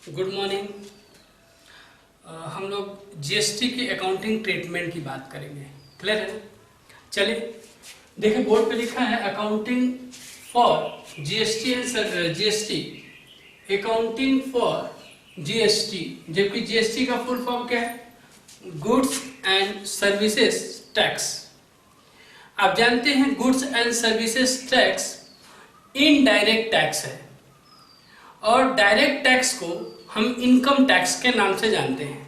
Good morning. हम लोग GST की अकाउंटिंग ट्रीटमेंट की बात करेंगे। क्लियर है? चलिए देखिए, बोर्ड पे लिखा है accounting for GST and GST, accounting for GST, जबकि जीएसटी का फुल फॉर्म क्या है? Goods and services tax. आप जानते हैं goods and services tax indirect tax है और डायरेक्ट टैक्स को हम इनकम टैक्स के नाम से जानते हैं।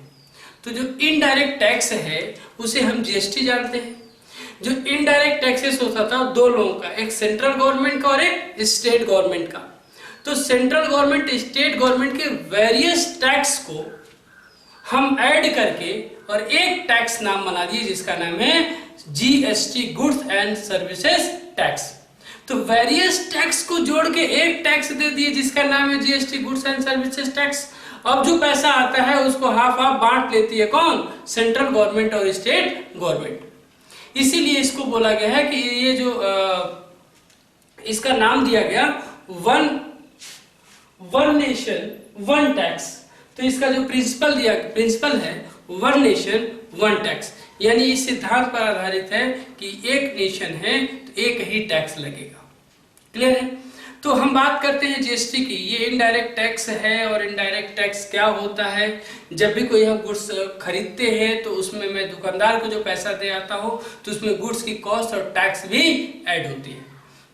तो जो इनडायरेक्ट टैक्स है उसे हम जीएसटी जानते हैं। जो इनडायरेक्ट टैक्सेस होता था दो लोगों का, एक सेंट्रल गवर्नमेंट का और एक स्टेट गवर्नमेंट का। तो सेंट्रल गवर्नमेंट स्टेट गवर्नमेंट के वेरियस टैक्स को हम ऐड करके और एक टैक्स नाम बना दिए जिसका नाम है GST, goods and services tax. तो वेरियस टैक्स को जोड़ के एक टैक्स दे दिए जिसका नाम है GST, goods and services tax. अब जो पैसा आता है उसको हाफ हाफ बांट लेती है कौन? सेंट्रल गवर्नमेंट और स्टेट गवर्नमेंट। इसीलिए इसको बोला गया है कि ये जो इसका नाम दिया गया वन नेशन वन टैक्स। तो इसका जो प्रिंसिपल है वन नेशन वन टैक्स, यानी इस सिद्धांत पर आधारित है कि एक नेशन है तो एक ही टैक्स लगेगा। क्लियर है? तो हम बात करते हैं जीएसटी की। ये इनडायरेक्ट टैक्स है और इनडायरेक्ट टैक्स क्या होता है? जब भी कोई हम गुड्स खरीदते हैं तो उसमें मैं दुकानदार को जो पैसा दे आता हूँ तो उसमें गुड्स की कॉस्ट और टैक्स भी ऐड होती है,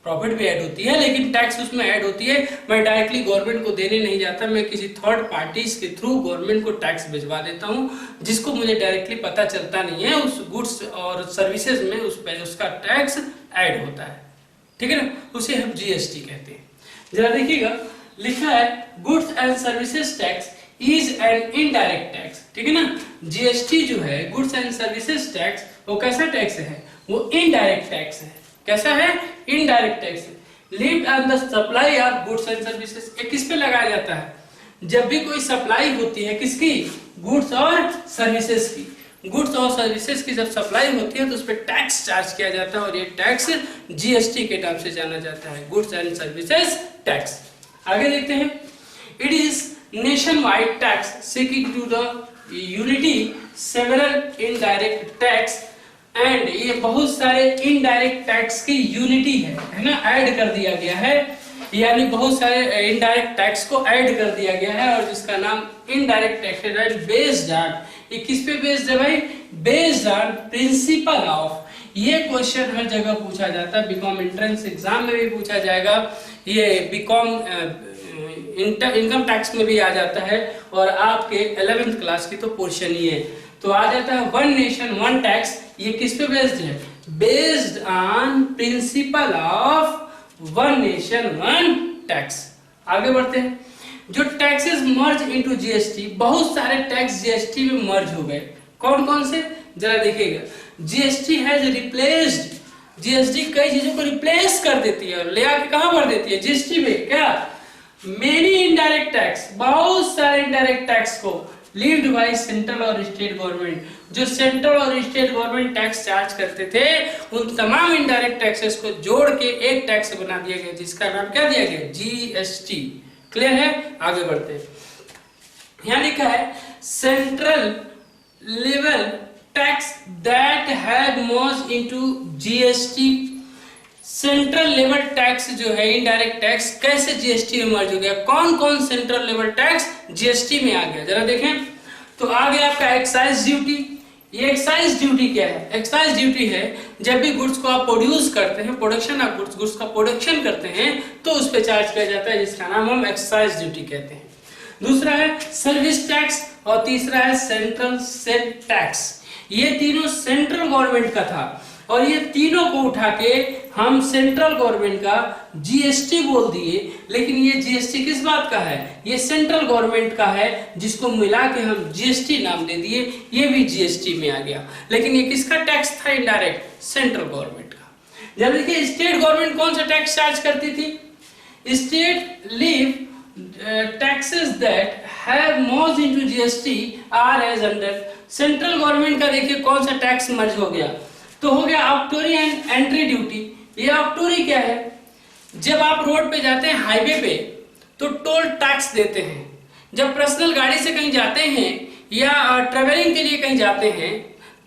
प्रॉफिट भी ऐड होती है, लेकिन टैक्स उसमें ऐड होती है। मैं डायरेक्टली गवर्नमेंट को देने नहीं जाता, मैं किसी थर्ड पार्टीज के थ्रू गवर्नमेंट को टैक्स भिजवा देता हूँ जिसको मुझे डायरेक्टली पता चलता नहीं है। उस गुड्स और सर्विसेज में उसका टैक्स ऐड होता है। ठीक है ना? उसे हम जीएसटी कहते हैं। जरा देखिएगा, लिखा है goods and services tax is an indirect tax. ठीक है ना? जीएसटी जो है गुड्स एंड सर्विसेज टैक्स, वो कैसा टैक्स है? वो इनडायरेक्ट टैक्स है। कैसा है? इनडायरेक्ट टैक्स है। Lived on the supply of goods and services. ये किस पे लगाया जाता है? जब भी कोई सप्लाई होती है, किसकी? गुड्स और सर्विसेज की। गुड्स और सर्विसेज की जब सप्लाई होती है तो उस पर टैक्स चार्ज किया जाता है और ये टैक्स जीएसटी के नाम से जाना जाता है, गुड्स एंड सर्विसेज टैक्स। आगे देखते हैं, it is nationwide tax seeking to the unity several indirect tax and, ये बहुत सारे इनडायरेक्ट टैक्स की यूनिटी है ना, ऐड कर दिया गया है, यानी बहुत सारे इनडायरेक्ट टैक्स को ऐड कर दिया गया है और जिसका नाम इनडायरेक्ट टैक्स है। बेस्ड ऑन, ये किस पे बेस्ड है भाई? Based on principle of. ये क्वेश्चन हर जगह पूछा जाता है, बीकॉम एंट्रेंस एग्जाम में भी पूछा जाएगा, ये बीकॉम इनकम टैक्स में भी आ जाता है और आपके 11th क्लास की तो पोर्शन ही है। तो आ जाता है वन नेशन वन टैक्स। ये किस पे बेस्ड है? Based on principle of one nation one tax. आगे बढ़ते हैं, जो टैक्सेस मर्ज इनटू जीएसटी, बहुत सारे टैक्स जीएसटी में मर्ज हो गए। कौन कौन से? जरा देखिएगा, जीएसटी हैज रिप्लेस्ड, जीएसटी कई चीजों को रिप्लेस कर देती है और ले आके कहां भर देती है? जीएसटी में। क्या? मेनी इनडायरेक्ट टैक्स, बहुत सारे इनडायरेक्ट टैक्स को लीव्ड बाय सेंट्रल और स्टेट गवर्नमेंट। जो सेंट्रल और स्टेट गवर्नमेंट टैक्स चार्ज करते थे उन तमाम इनडायरेक्ट टैक्सेस को जोड़ के एक टैक्स बना दिया गया जिसका नाम क्या दिया गया? जीएसटी। क्लियर है? आगे बढ़ते हैं, यहां लिखा है central level tax that have merge into GST. Central level tax जो है इनडायरेक्ट टैक्स कैसे जीएसटी में मर्ज हो गया? कौन कौन सेंट्रल लेवल टैक्स जीएसटी में आ गया? जरा देखें तो आ गया आपका एक्साइज ड्यूटी। ये एक्साइज ड्यूटी क्या है? एक्साइज ड्यूटी है जब भी गुड्स को आप प्रोड्यूस करते हैं, प्रोडक्शन ऑफ गुड्स का प्रोडक्शन करते हैं तो उस पे चार्ज किया जाता है जिसका नाम हम एक्साइज ड्यूटी कहते हैं। दूसरा है सर्विस टैक्स और तीसरा है सेंट्रल सेल टैक्स। ये तीनों सेंट्रल गवर्नमेंट का था और ये तीनों को उठा के हम सेंट्रल गवर्नमेंट का जीएसटी बोल दिए, लेकिन ये जीएसटी किस बात का है? ये सेंट्रल गवर्नमेंट का है जिसको मिला के हम जीएसटी नाम दे दिए, ये भी जीएसटी में आ गया। लेकिन ये किसका टैक्स था? इनडायरेक्ट सेंट्रल गवर्नमेंट का। जब देखिए स्टेट गवर्नमेंट कौन सा टैक्स चार्ज करती थी? State leave taxes that have merge into GST are as under. Central government का देखिए कौन सा टैक्स मर्ज हो गया? तो हो गया ऑब्टोरी एंड एंट्री ड्यूटी। ये ऑब्टोरी क्या है? जब आप रोड पे जाते हैं हाईवे पे तो टोल टैक्स देते हैं, जब पर्सनल गाड़ी से कहीं जाते हैं या ट्रेवलिंग के लिए कहीं जाते हैं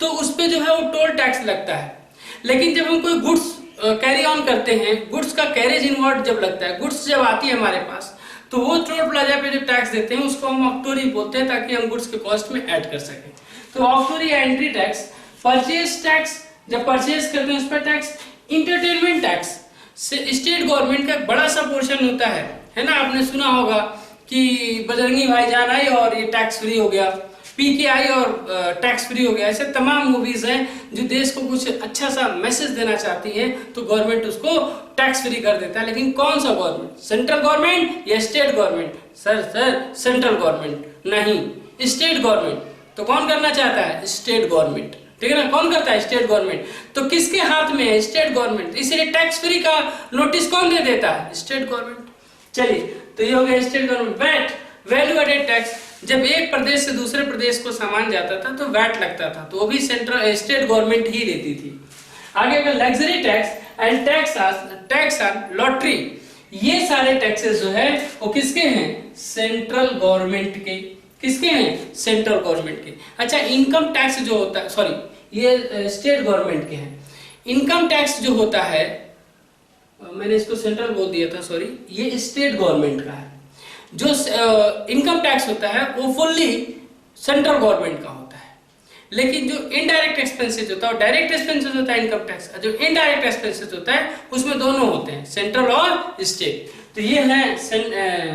तो उस पे जो है वो टोल टैक्स लगता है। लेकिन जब हम कोई गुड्स कैरी ऑन करते हैं, गुड्स का कैरेज इनवर्ड जब लगता है, गुड्स जब आती है हमारे पास, तो वो टोल प्लाजा पे जो टैक्स देते हैं उसको हम ऑक्टोरी बोलते हैं, ताकि हम गुड्स के कॉस्ट में ऐड कर सकें। तो ऑक्टोरी एंट्री टैक्स, परचेज टैक्स जब परचेज करते हैं उस पर tax, entertainment tax state government का बड़ा सा पोर्शन होता है ना। आपने सुना होगा कि बजरंगी भाईजान आई और ये टैक्स फ्री हो गया, पीके आई और टैक्स फ्री हो गया। ऐसे तमाम मूवीज हैं जो देश को कुछ अच्छा सा मैसेज देना चाहती हैं, तो गवर्नमेंट उसको टैक्स फ्री कर देता है। लेकिन कौन सा गवर्नमेंट, सेंट्रल गवर्नमेंट या state government? Sir central government नहीं, स्टेट गवर्नमेंट। तो कौन करना चाहता है? स्टेट गवर्नमेंट, ठीक है ना। कौन करता है? State government. तो किसके हाथ में है? State government. इसलिए टैक्स फ्री का नोटिस कौन दे देता है? State government. चलिए, तो ये हो गया state government. VAT, value added tax, जब एक प्रदेश से दूसरे प्रदेश को सामान जाता था तो वैट लगता था, तो वो भी सेंट्रल स्टेट गवर्नमेंट ही लेती थी। आगे का luxury tax and tax on lottery, ये सारे टैक्सेस जो है वो किसके हैं? सेंट्रल गवर्नमेंट के। किसके हैं? सेंट्रल गवर्नमेंट के। अच्छा, इनकम टैक्स जो होता है, सॉरी ये स्टेट गवर्नमेंट के हैं। इनकम टैक्स जो होता है, मैंने इसको सेंट्रल बोल दिया था, सॉरी, ये स्टेट गवर्नमेंट का है। जो इनकम टैक्स होता है वो फुल्ली सेंट्रल गवर्नमेंट का होता है। लेकिन जो इनडायरेक्ट एक्सपेंसेस होता है और डायरेक्ट एक्सपेंसेस होता है इनकम टैक्स, जो इनडायरेक्ट एक्सपेंसेस होता है उसमें दोनों होते हैं, सेंट्रल और स्टेट। तो ये है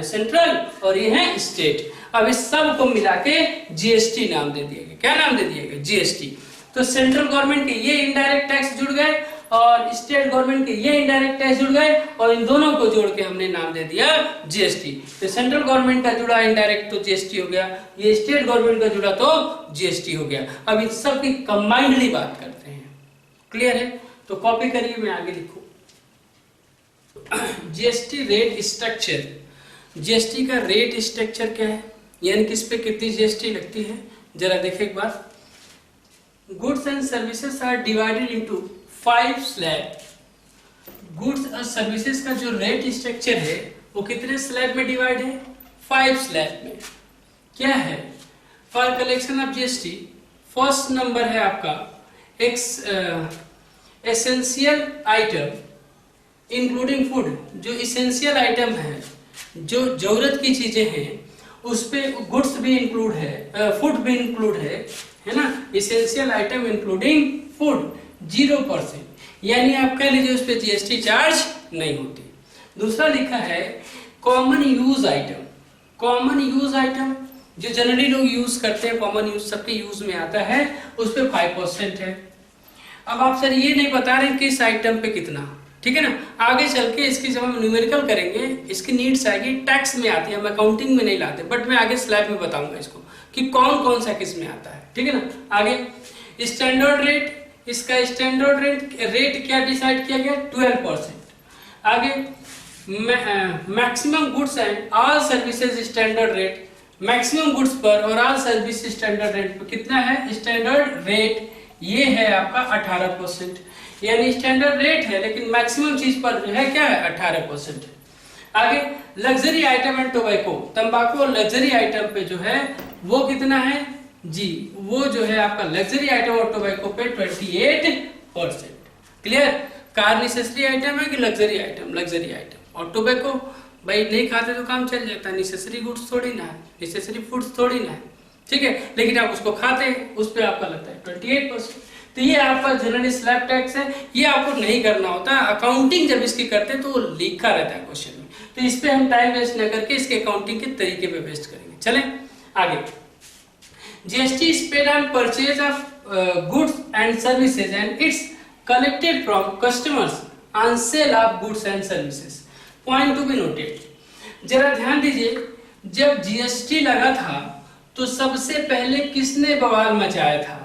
सेंट्रल और ये है स्टेट। अब इस सब को मिला के जीएसटी नाम दे दिया गया। क्या नाम दे दिया गया? जीएसटी। तो सेंट्रल गवर्नमेंट के ये इनडायरेक्ट टैक्स जुड़ गए और स्टेट गवर्नमेंट के ये इनडायरेक्ट टैक्स जुड़ गए, और इन दोनों को जोड़ के हमने नाम दे दिया जीएसटी। तो सेंट्रल गवर्नमेंट का जुड़ा इनडायरेक्ट तो जीएसटी हो गया, ये स्टेट गवर्नमेंट का जुड़ा तो जीएसटी हो गया। अब इन सब की कंबाइंडली बात करते हैं। क्लियर है? तो कॉपी करिए, मैं आगे लिखूं। जीएसटी रेट स्ट्रक्चर, जीएसटी का रेट स्ट्रक्चर क्या है, यानी किस पे कितनी जीएसटी लगती है, जरा देखें एक बार। Goods and services are divided into 5 slab. Goods और सर्विसेज का जो रेट स्ट्रक्चर है वो कितने स्लैब में डिवाइड है? 5 स्लैब में। क्या है? For collection of GST, first number है आपका एसेंशियल आइटम इंक्लूडिंग फूड। जो इसेंशियल आइटम है, जो जरूरत की चीजें हैं, उस पे गुड्स भी इंक्लूड है, फूड भी इंक्लूड है ना। इसेंशियल आइटम इंक्लूडिंग फूड 0%, यानी आप कह लीजिए उस पे जीएसटी चार्ज नहीं होती। दूसरा लिखा है common use item. Common use item जो जनरली लोग यूज करते हैं, कॉमन यूज सबके यूज में आता है, उस पे 5% है। अब आप सर ये नहीं बता रहे कि इस आइटम पे कितना, ठीक है ना। आगे चल के इसकी जब हम न्यूमेरिकल करेंगे, इसकी नीड्स आएगी, टैक्स में आती है, हम अकाउंटिंग में नहीं लाते, बट मैं आगे स्लाइड में बताऊंगा इसको कि कौन कौन सा किस में आता है, ठीक है ना। आगे स्टैंडर्ड रेट, इसका स्टैंडर्ड रेट क्या डिसाइड किया गया? 12%। आगे maximum goods and all services standard rate, maximum goods पर और ऑल सर्विस स्टैंडर्ड रेट पर कितना है? स्टैंडर्ड रेट ये है आपका 18%, यानी स्टैंडर्ड रेट है लेकिन मैक्सिमम चीज पर जो है क्या है? 18%। आगे लग्जरी आइटम एंड टोबैको, तंबाकू और लग्जरी आइटम पे जो है वो कितना है जी? वो जो है आपका लग्जरी आइटम और टोबैको पे 28%। क्लियर? कार नेसेसरी आइटम है कि लग्जरी आइटम? Luxury item. और टोबैको भाई नहीं खाते तो काम चल जाता है, नेसेसरी गुड्स थोड़ी ना है, नेसेसरी फूड्स थोड़ी ना है, ठीक है, लेकिन आप उसको खाते हैं, उस पर आपका लगता है 28%। तो ये आपका जनरल स्लैब टैक्स है, ये आपको नहीं करना होता। अकाउंटिंग जब इसकी करते हैं तो वो लिखा रहता है क्वेश्चन में, तो इस पे हम टाइम वेस्ट न करके इसके अकाउंटिंग के तरीके पे वेस्ट करेंगे। चलें आगे। GST is paid on purchase of goods and services and it's collected from customers on sale of goods and services. Point to be noted, जरा ध्यान दीजिए, जब जीएसटी लगा था तो सबसे पहले किसने बवाल मचाया था?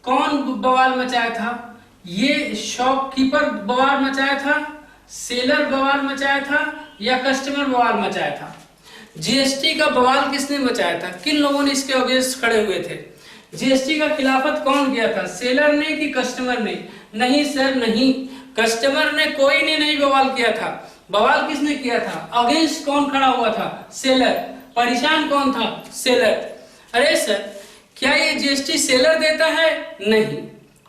कौन बवाल मचाया था? ये शॉपकीपर बवाल मचाया था, सेलर बवाल मचाया था, या कस्टमर बवाल मचाया था? जीएसटी का बवाल किसने मचाया था? किन लोगों ने इसके अगेंस्ट खड़े हुए थे? जीएसटी का खिलाफत कौन किया था? सेलर ने कि कस्टमर ने? नहीं सर नहीं, कस्टमर ने कोई ने नहीं बवाल किया था। बवाल किसने किया था? अगेंस्ट कौन खड़ा हुआ था? सेलर। परेशान कौन था? सेलर। अरे सर, क्या ये जीएसटी सेलर देता है? नहीं।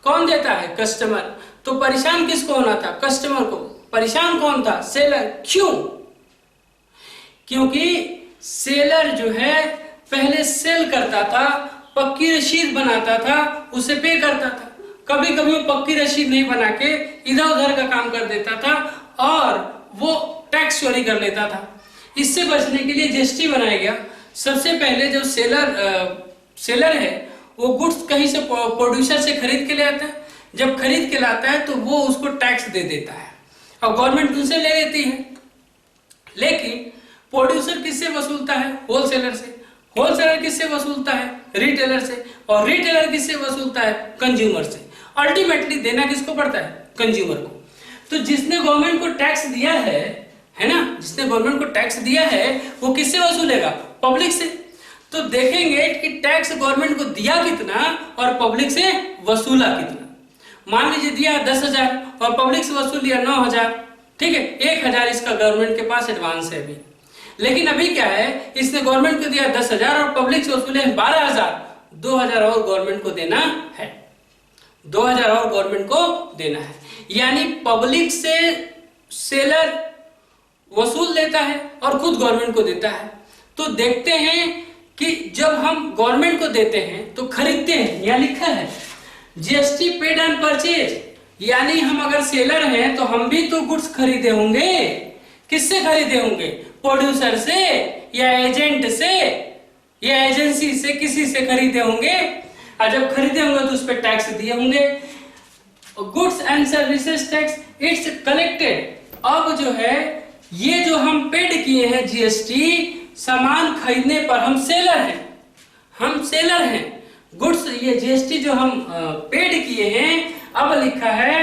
कौन देता है? कस्टमर। तो परेशान किसको होना था? कस्टमर को। परेशान कौन था? सेलर। क्यों? क्योंकि सेलर जो है पहले सेल करता था, पक्की रसीद बनाता था, उसे पे करता था। कभी कभी वो पक्की रसीद नहीं बना के इधर उधर का काम कर देता था और वो टैक्स चोरी कर लेता था। इससे बचने के लिए जीएसटी बनाया गया। सबसे पहले जो सेलर है वो गुड्स कहीं से प्रोड्यूसर से खरीद के ले आता है। जब खरीद के लाता है तो वो उसको टैक्स दे देता है और गवर्नमेंट उनसे ले लेती है। लेकिन प्रोड्यूसर किससे वसूलता है? होलसेलर से। होलसेलर किससे वसूलता है? रिटेलर से। और रिटेलर किससे वसूलता है? कंज्यूमर से। अल्टीमेटली देना किसको पड़ता है? कंज्यूमर को। तो जिसने गवर्नमेंट को टैक्स दिया है ना, जिसने गवर्नमेंट को टैक्स दिया है वो किससे वसूलेगा? पब्लिक से। तो देखेंगे कि टैक्स गवर्नमेंट को दिया कितना और पब्लिक से वसूला कितना। मान लीजिए दिया 10,000 और पब्लिक से वसूल लिया 9,000, ठीक है, 1,000 इसका गवर्नमेंट के पास एडवांस है अभी। लेकिन अभी क्या है, इसने गवर्नमेंट को दिया 10,000 और पब्लिक से वसूले 12,000, 2,000 और गवर्नमेंट को देना है। 2,000 और गवर्नमेंट को देना है। यानी पब्लिक से सेलर वसूल लेता है और खुद गवर्नमेंट को देता है। तो देखते हैं कि जब हम गवर्नमेंट को देते हैं तो खरीदते हैं, यहाँ लिखा है जीएसटी पेड ऑन परचेज। यानी हम अगर सेलर हैं तो हम भी तो गुड्स खरीदे होंगे। किससे खरीदे होंगे? प्रोड्यूसर से या एजेंट से या एजेंसी से, किसी से खरीदे होंगे। और जब खरीदे होंगे तो उस पर टैक्स दिए होंगे। Goods and services tax it's collected. अब जो है ये जो हम पेड किए हैं जीएसटी, सामान खरीदने पर हम सेलर हैं, हम सेलर हैं। गुड्स ये जीएसटी जो हम पेड किए हैं, अब लिखा है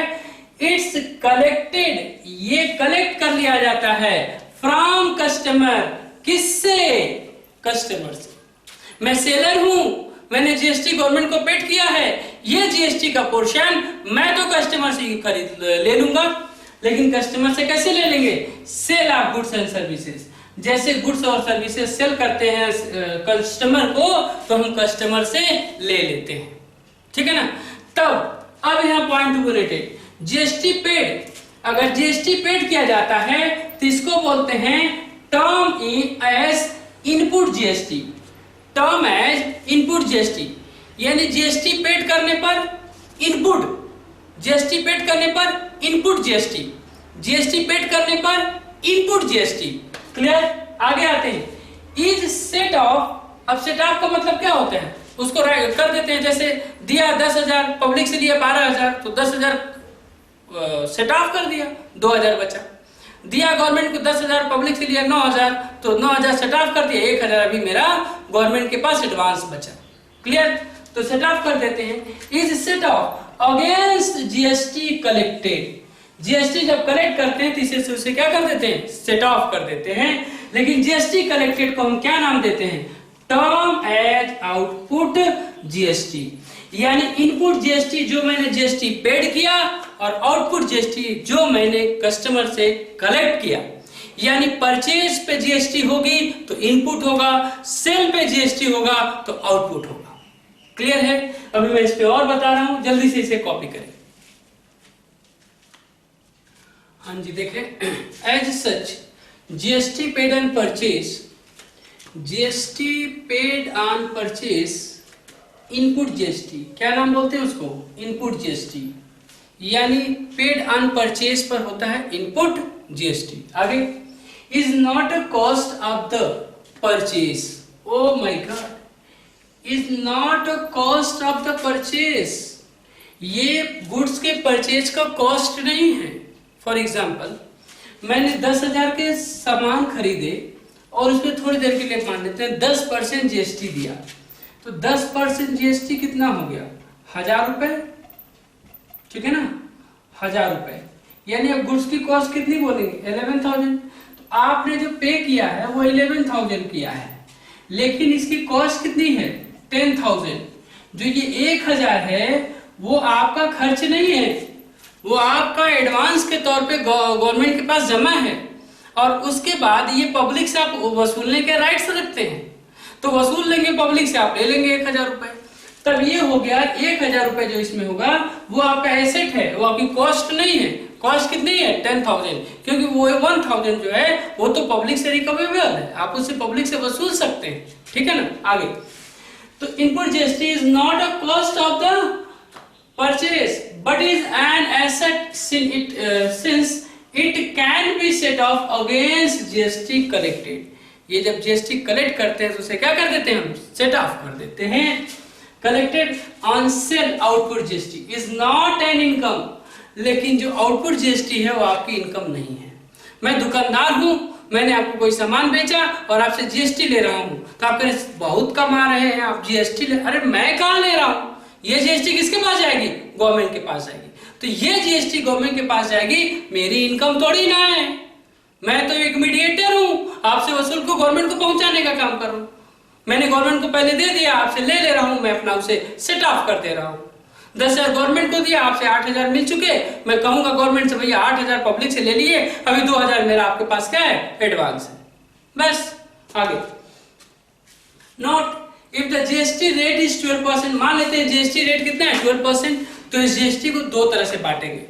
इट्स कलेक्टेड, ये कलेक्ट कर लिया जाता है फ्रॉम कस्टमर। किससे? कस्टमर से। मैं सेलर हूं, मैंने जीएसटी गवर्नमेंट को पेड किया है, ये जीएसटी का पोर्शन मैं तो कस्टमर से ही खरीद ले लूंगा। लेकिन कस्टमर से कैसे ले लेंगे? Sale of goods and services. जैसे गुड्स और सर्विसेज सेल करते हैं कस्टमर को, तो हम कस्टमर से ले लेते हैं, ठीक है ना। तब अब यहाँ point to related GST paid. अगर जीएसटी पेड किया जाता है तो इसको बोलते हैं term as input GST. Term as input GST, यानी जीएसटी पेड करने पर इनपुट, जीएसटी पेड करने पर इनपुट जीएसटी, जीएसटी पेड करने पर इनपुट जीएसटी। क्लियर? आगे आते हैं इज सेट ऑफ। अब सेट ऑफ का मतलब क्या होता है? उसको कर देते हैं। जैसे दिया 10,000, पब्लिक से लिया 12,000, तो 10,000 सेट ऑफ कर दिया, 2,000 बचा। दिया गवर्नमेंट को 10,000, पब्लिक से लिया 9,000, तो 9,000 सेट ऑफ कर दिया, 1,000 अभी मेरा गवर्नमेंट के पास एडवांस बचा। क्लियर? तो सेट ऑफ कर देते हैं। Is set of against GST collected. GST जब कलेक्ट करते हैं तो इसे उसे क्या कर देते हैं? सेट ऑफ कर देते हैं। लेकिन जीएसटी कलेक्टेड को हम क्या नाम देते हैं? Term as output GST. यानी इनपुट जीएसटी जो मैंने जीएसटी पेड किया और आउटपुट जीएसटी जो मैंने कस्टमर से कलेक्ट किया। यानी परचेज पे जीएसटी होगी तो इनपुट होगा, सेल पे जीएसटी होगा तो आउटपुट होगा। क्लियर है? अभी मैं इस पे और बता रहा हूं, जल्दी से इसे कॉपी करें। हाँ जी, देखें as such GST paid on purchase, GST paid on purchase input GST, क्या नाम बोलते हैं उसको? Input GST. यानी पेड ऑन परचेज पर होता है इनपुट जीएसटी। आगे is not a cost of the purchase. Oh my God, is not a cost of the purchase. ये गुड्स के परचेज का कॉस्ट नहीं है। फॉर एग्जाम्पल मैंने 10,000 के सामान खरीदे और उसमें थोड़ी देर के लिए मान लेते हैं 10% जीएसटी दिया, तो 10% जीएसटी कितना हो गया? 1,000 रुपए, ठीक है ना, 1,000 रुपए। यानी अब गुड्स की कॉस्ट कितनी बोलेंगे? 11,000। तो आपने जो पे किया है वो 11,000 किया है, लेकिन इसकी कॉस्ट कितनी है? 10,000। जो ये 1,000 है वो आपका खर्च नहीं है, वो आपका एडवांस के तौर पे गवर्नमेंट के पास जमा है। और उसके बाद ये पब्लिक से आप वसूलने के राइट्स रखते हैं, तो वसूल लेंगे पब्लिक से, आप ले लेंगे 1000 रुपए। तब ये हो गया 1000 रुपए जो इसमें होगा वो आपका एसेट है, वो आपकी कॉस्ट नहीं है। कॉस्ट कितनी है? 10,000, क्योंकि वो 1000 जो है वो तो पब्लिक से रिकवरेबल है, आप उससे पब्लिक से वसूल सकते हैं, ठीक है ना। आगे, तो input GST is not a cost of the purchase but is an asset since it can be set of against GST collected. ये जब जीएसटी कलेक्ट करते हैं तो उसे क्या कर देते हैं? हम सेट ऑफ कर देते हैं। Collected on sale output GST is not an income, लेकिन जो आउटपुट जीएसटी है वो आपकी इनकम नहीं है। मैं दुकानदार हूं, मैंने आपको कोई सामान बेचा और आपसे जीएसटी ले रहा हूं, तो आप बहुत कमा रहे हैं, आप जीएसटी ले, अरे मैं कहां ले रहा हूं? ये जीएसटी किसके पास जाएगी? गवर्नमेंट के पास जाएगी। तो ये जीएसटी गवर्नमेंट के पास जाएगी, मेरी इनकम थोड़ी ना है, मैं तो एक मीडिएटर हूं, आपसे वसूल को गवर्नमेंट को पहुंचाने का काम कर रहा हूं। मैंने गवर्नमेंट को पहले दे दिया, आपसे ले रहा हूं, मैं अपना उसे सेट ऑफ कर दे रहा हूं। 10,000 गवर्नमेंट को दिया, आपसे 8,000 मिल चुके, मैं कहूंगा गवर्नमेंट से भैया 8,000 पब्लिक से ले लिए, अभी 2,000 मेरा आपके पास क्या है? एडवांस है। बस आगे, note if the GST rate is 12%, मान लेते हैं जीएसटी रेट कितना है? 12%। तो इस जीएसटी को दो तरह से बांटेंगे,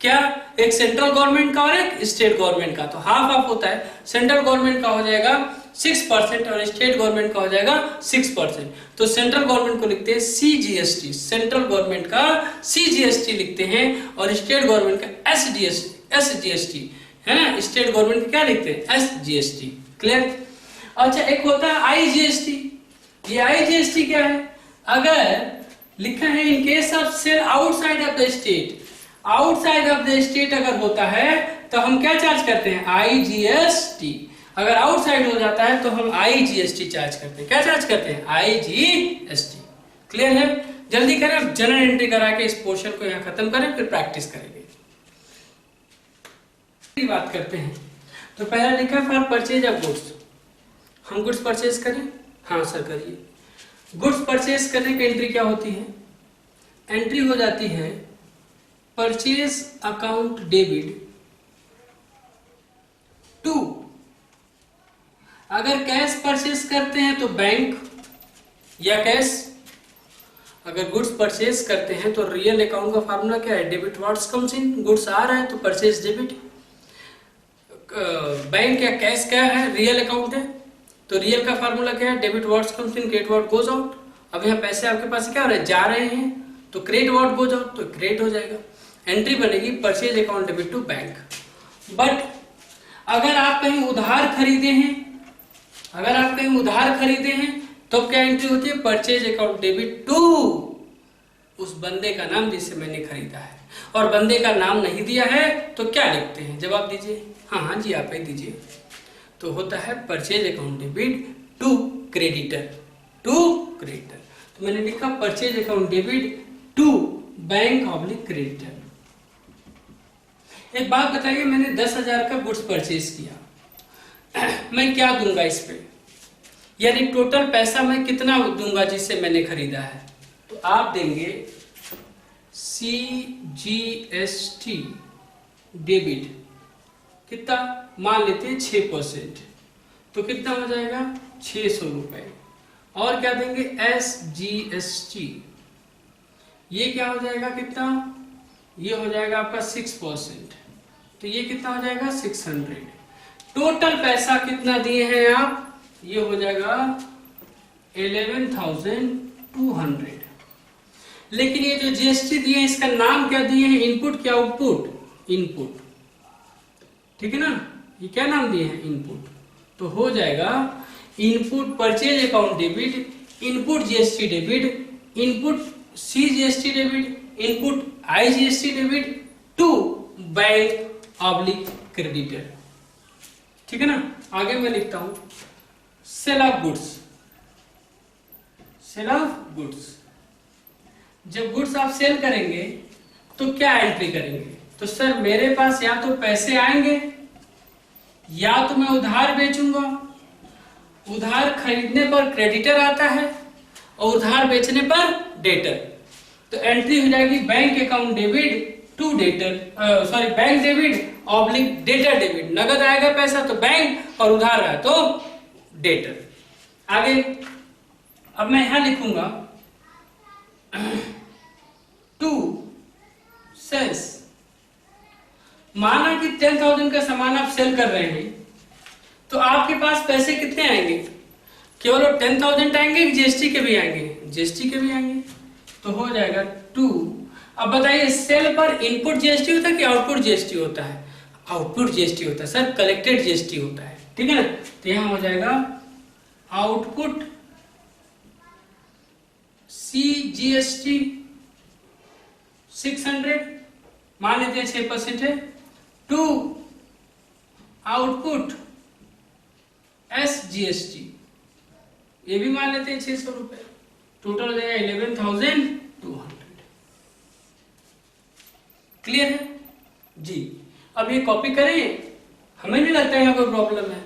क्या? एक सेंट्रल गवर्नमेंट का और एक स्टेट गवर्नमेंट का, तो हाफ हाफ होता है। सेंट्रल गवर्नमेंट का हो जाएगा 6% और स्टेट गवर्नमेंट का हो जाएगा 6%। तो सेंट्रल गवर्नमेंट को लिखते हैं सीजीएसटी, सेंट्रल गवर्नमेंट का सीजीएसटी लिखते हैं, और स्टेट गवर्नमेंट का एसजीएसटी है ना। स्टेट गवर्नमेंट क्या लिखते हैं? एसजीएसटी। क्लियर? अच्छा, एक होता है आईजीएसटी। ये आईजीएसटी क्या है? अगर लिखा है in case of sale outside of the state, outside of the state अगर होता है तो हम क्या चार्ज करते हैं? आईजीएसटी। अगर आउटसाइड हो जाता है तो हम आईजीएसटी चार्ज करते हैं। क्या चार्ज करते हैं? आईजीएसटी। क्लियर है? जल्दी करें, अब जनरल एंट्री करा के इस पोर्शन को यहां खत्म करें, फिर प्रैक्टिस करेंगे। बात करते हैं, तो पहला लिखा फॉर परचेज ऑफ गुड्स, हम गुड्स परचेज करें। हाँ सर करिए। गुड्स परचेज करने की एंट्री क्या होती है? एंट्री हो जाती है परचेज अकाउंट डेबिट टू, अगर कैश परचेज करते हैं तो बैंक या कैश, अगर गुड्स परचेज करते हैं तो रियल अकाउंट का फार्मूला क्या है? Debit what's comes in, goods आ रहा है तो परचेज डेबिट। बैंक या कैश क्या है? रियल अकाउंट है, तो रियल का फार्मूला क्या है? Debit what's comes in, credit what goes out. अब यहाँ पैसे आपके पास क्या हो रहे हैं? जा रहे हैं, तो क्रेडिट व्हाट गोज आउट, तो क्रेडिट हो जाएगा। एंट्री बनेगी purchase account debit to bank. But अगर आप कहीं उधार खरीदे हैं, अगर आप कहीं उधार खरीदे हैं तो क्या एंट्री होती है? परचेज अकाउंट डेबिट टू उस बंदे का नाम जिससे मैंने खरीदा है, और बंदे का नाम नहीं दिया है तो क्या लिखते हैं? जवाब दीजिए। हाँ जी, आप ही दीजिए। तो होता है purchase account debit to creditor, to creditor. तो मैंने लिखा purchase account debit to bank oblique creditor. एक बात बताइए, मैंने 10,000 का गुड्स परचेज किया, मैं क्या दूंगा इस पे? यानी टोटल पैसा मैं कितना दूंगा जिससे मैंने खरीदा है? तो आप देंगे CGST डेबिट, कितना? मान लेते हैं 6%, तो कितना हो जाएगा? 600 रुपए। और क्या देंगे? SGST, ये क्या हो जाएगा? कितना? ये हो जाएगा आपका 6%, तो ये कितना हो जाएगा? 600। टोटल पैसा कितना दिए हैं आप? ये हो जाएगा 11,200। लेकिन ये जो जीएसटी दिए इसका नाम क्या दिए हैं? इनपुट क्या आउटपुट? इनपुट, ठीक है ना। ये क्या नाम दिए हैं? इनपुट। तो हो जाएगा input purchase account debit, input GST debit, input CGST debit, input IGST debit to bank oblique creditor, ठीक है ना। आगे मैं लिखता हूं sale of goods, sale of goods. जब गुड्स आप सेल करेंगे तो क्या एंट्री करेंगे? तो सर मेरे पास या तो पैसे आएंगे या तो मैं उधार बेचूंगा। उधार खरीदने पर क्रेडिटर आता है और उधार बेचने पर डेटर। तो एंट्री हो जाएगी bank account debit to debtor, bank debit oblique debtor debit, नगद आएगा पैसा तो बैंक और उधार आया तो डेटर। आगे अब मैं यहां लिखूंगा टू सेल्स। माना कि 10,000 का सामान आप सेल कर रहे हैं तो आपके पास पैसे कितने आएंगे? केवल 10,000 आएंगे कि जीएसटी के भी आएंगे? जीएसटी के भी आएंगे। तो हो जाएगा 2। अब बताइए सेल पर इनपुट जीएसटी होता है कि आउटपुट जीएसटी होता है? आउटपुट जीएसटी होता है सर, कलेक्टेड जीएसटी होता है, ठीक है ना। तो यहां हो जाएगा आउटपुट CGST 600, मान लेते हैं 6% है, टू आउटपुट SGST ये भी मान लेते हैं 600 रुपए, टोटल हो जाएगा 11,200। क्लियर है जी। अब ये कॉपी करें, हमें नहीं लगता है यहाँ कोई प्रॉब्लम है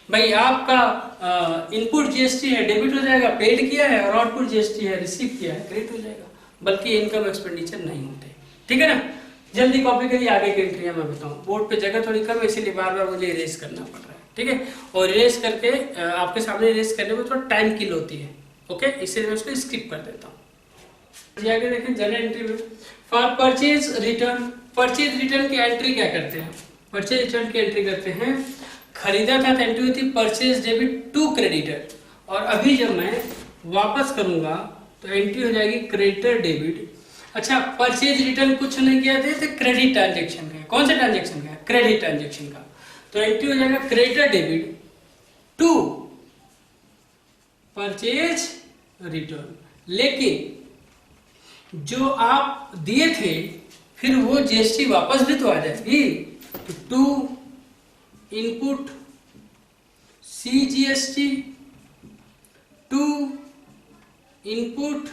भाई। आपका इनपुट जीएसटी है डेबिट हो जाएगा, पेड किया है, और आउटपुट जीएसटी है रिसीव किया है क्रेडिट हो जाएगा, बल्कि इनकम एक्सपेंडिचर नहीं होते, ठीक है ना। जल्दी कॉपी करिए, आगे की एंट्रियां मैं बताऊं। बोर्ड पे जगह थोड़ी कम है इसीलिए बार बार मुझे इरेज करना पड़ रहा है, ठीक है। और इरेज करके आपके सामने इरेज करने में थोड़ा टाइम किल होती है, ओके, इसलिए मैं उसको स्किप कर देता हूँ। आगे देखें जनरल एंट्री में for purchase return. Purchase return की एंट्री क्या करते हैं? परचेज रिटर्न की एंट्री करते हैं, खरीदा था तो एंट्री होती परचेज डेबिट टू क्रेडिटर, और अभी जब मैं वापस करूंगा तो एंट्री हो जाएगी क्रेडिटर डेबिट। अच्छा, परचेज रिटर्न कुछ नहीं किया थे तो क्रेडिट ट्रांजेक्शन का, कौन सा ट्रांजेक्शन का? क्रेडिट ट्रांजेक्शन का, तो एंट्री हो जाएगा creditor debit to purchase return. लेकिन जो आप दिए थे फिर वो जीएसटी वापस भी तो आ जाएगी, तो to input CGST to input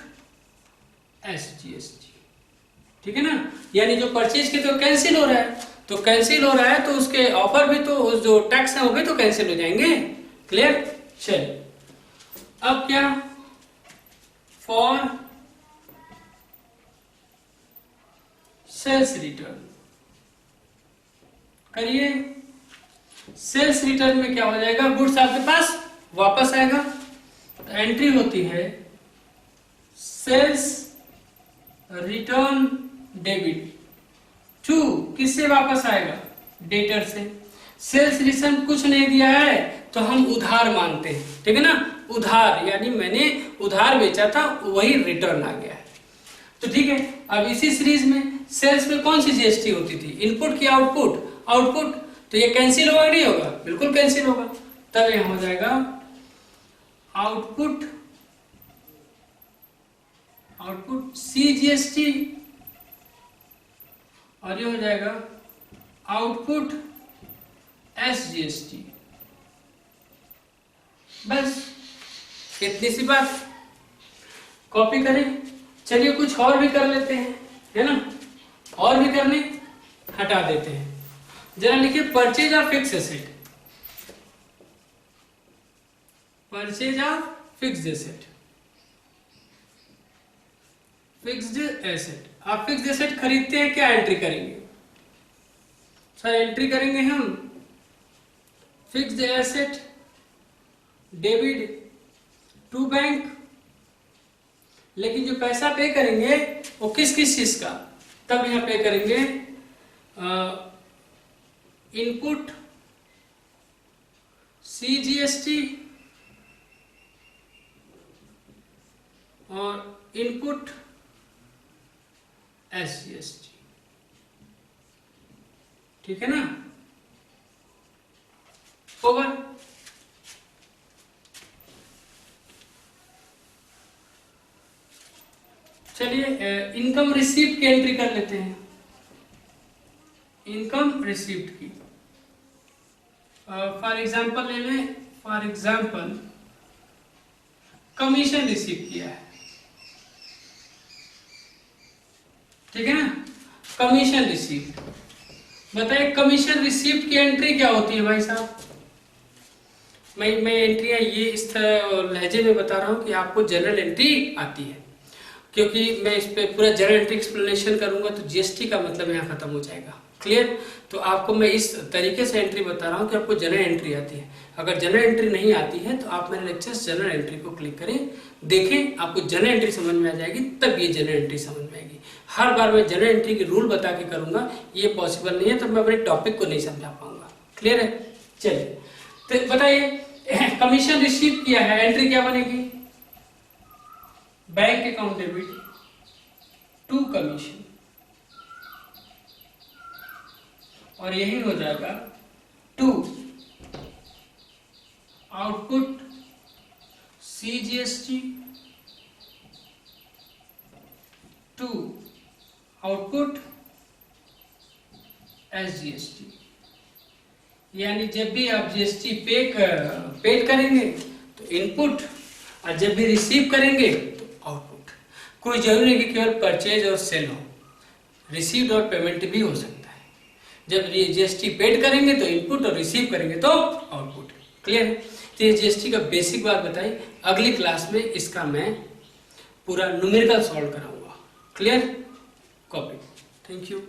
SGST, ठीक है ना। यानी जो परचेज के तो कैंसिल हो रहा है, तो कैंसिल हो रहा है तो उसके ऑफर भी तो जो टैक्स है वो भी तो कैंसिल हो जाएंगे। क्लियर? चलिए अब क्या, फॉर सेल्स रिटर्न करिए। सेल्स रिटर्न में क्या हो जाएगा? गुड्स आपके पास वापस आएगा, तो एंट्री होती है सेल्स रिटर्न डेबिट टू, किससे वापस आएगा? डेटर से। सेल्स रिटर्न कुछ नहीं दिया है तो हम उधार मानते हैं, ठीक है ना। उधार यानी मैंने उधार बेचा था वही रिटर्न आ गया है, तो ठीक है। अब इसी सीरीज में सेल्स में कौन सी जीएसटी होती थी? इनपुट की आउटपुट? आउटपुट, तो ये कैंसिल होगा नहीं होगा? बिल्कुल कैंसिल होगा। तब यहां हो जाएगा आउटपुट CGST, और ये हो जाएगा आउटपुट SGST। बस इतनी सी बात, कॉपी करें। चलिए कुछ और भी कर लेते हैं, है ना। और भी करने, हटा देते हैं। जरा लिखिए purchase of fix asset. Purchase of fixed asset. Fixed asset, आप फिक्स्ड एसेट खरीदते हैं, क्या एंट्री करेंगे? सर एंट्री करेंगे हम fixed asset debit to bank, लेकिन जो पैसा पे करेंगे वो किस किस चीज का? तब यहां पे करेंगे इनपुट CGST और इनपुट SGST, ठीक है ना। ओवर। चलिए इनकम रिसीप्ट की एंट्री कर लेते हैं। इनकम रिसीप्ट की फॉर एग्जांपल ले लें, फॉर एग्जांपल कमीशन रिसीव किया है, ठीक है ना। कमीशन रिसीप्ट, बताइए कमीशन रिसीप्ट की एंट्री क्या होती है भाई साहब? मैं एंट्रियां ये इस तरह लहजे में बता रहा हूं कि आपको जनरल एंट्री आती है, क्योंकि मैं इस पे पूरा जनरल एंट्री एक्सप्लेनेशन करूंगा तो जीएसटी का मतलब यहाँ खत्म हो जाएगा। क्लियर। तो आपको मैं इस तरीके से एंट्री बता रहा हूँ कि आपको जनरल एंट्री आती है। अगर जनरल एंट्री नहीं आती है तो आप मेरे लेक्चर्स जनरल एंट्री को क्लिक करें, देखें, आपको जनरल एंट्री समझ में आ जाएगी, तब ये जनरल एंट्री समझ में आएगी। हर बार मैं जनरल एंट्री की रूल बता के करूंगा, ये पॉसिबल नहीं है, तो मैं अपने टॉपिक को नहीं समझा पाऊंगा। क्लियर है? चलिए, तो बताइए, कमीशन रिसीव किया है, एंट्री क्या बनेगी? Bank account debit to commission, और यही हो जाएगा to output CGST to output SGST। यानी जब भी आप GST पेड करेंगे तो इनपुट, और जब भी रिसीव करेंगे तो आउटपुट। कोई जरूरी नहीं कि केवल परचेज और सेल हो, रिसीव्ड और पेमेंट भी हो सकता है। जब GST पेड करेंगे तो इनपुट और रिसीव करेंगे तो आउटपुट। क्लियर है? तो ये GST का बेसिक बात बताई। अगली क्लास में इसका मैं पूरा न्यूमेरिकल सॉल्व कराऊंगा। क्लियर? कॉपी। Thank you.